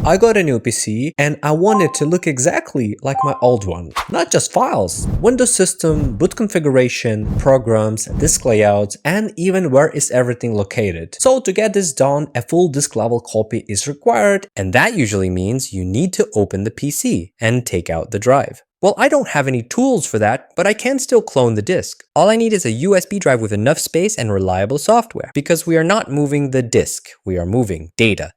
I got a new PC and I want it to look exactly like my old one. Not just files, Windows system, boot configuration, programs, disk layouts, and even where is everything located. So to get this done, a full disk level copy is required, and that usually means you need to open the PC and take out the drive. Well, I don't have any tools for that, but I can still clone the disk. All I need is a USB drive with enough space and reliable software, because we are not moving the disk, we are moving data.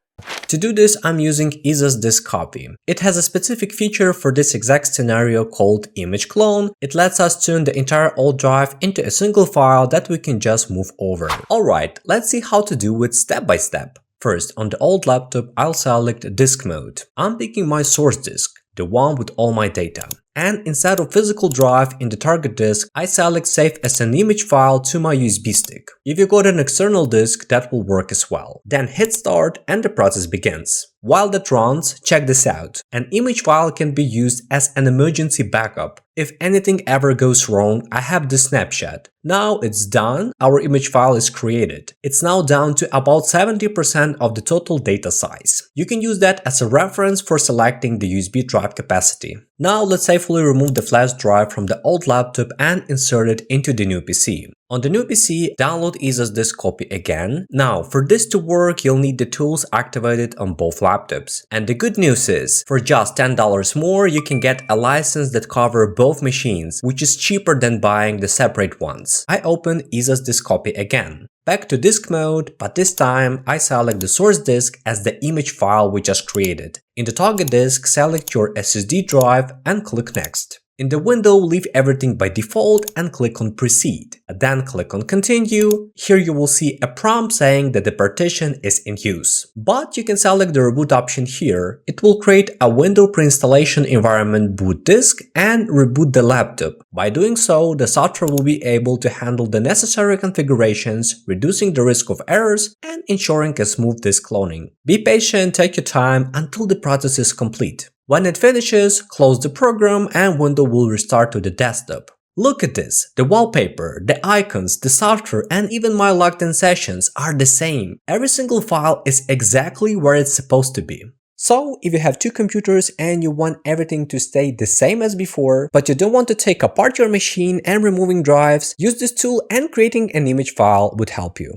To do this, I'm using EaseUS Disk Copy. It has a specific feature for this exact scenario called image clone. It lets us turn the entire old drive into a single file that we can just move over. Alright, let's see how to do it step by step. First, on the old laptop, I'll select disk mode. I'm picking my source disk, the one with all my data. And instead of physical drive in the target disk, I select save as an image file to my USB stick. If you got an external disk, that will work as well. Then hit start and the process begins. While that runs, check this out. An image file can be used as an emergency backup. If anything ever goes wrong, I have this snapshot. Now it's done, our image file is created. It's now down to about 70% of the total data size. You can use that as a reference for selecting the USB drive capacity. Now let's safely remove the flash drive from the old laptop and insert it into the new PC. On the new PC, download EaseUS Disk Copy again. Now, for this to work, you'll need the tools activated on both laptops. And the good news is, for just $10 more, you can get a license that covers both machines, which is cheaper than buying the separate ones. I open EaseUS Disk Copy again. Back to disk mode, but this time I select the source disk as the image file we just created. In the target disk, select your SSD drive and click Next. In the window, leave everything by default and click on Proceed. Then click on Continue. Here you will see a prompt saying that the partition is in use. But you can select the reboot option here. It will create a window pre-installation environment boot disk and reboot the laptop. By doing so, the software will be able to handle the necessary configurations, reducing the risk of errors and ensuring a smooth disk cloning. Be patient, take your time until the process is complete. When it finishes, close the program and window will restart to the desktop. Look at this, the wallpaper, the icons, the software and even my logged in sessions are the same. Every single file is exactly where it's supposed to be. So, if you have two computers and you want everything to stay the same as before, but you don't want to take apart your machine and removing drives, use this tool and creating an image file would help you.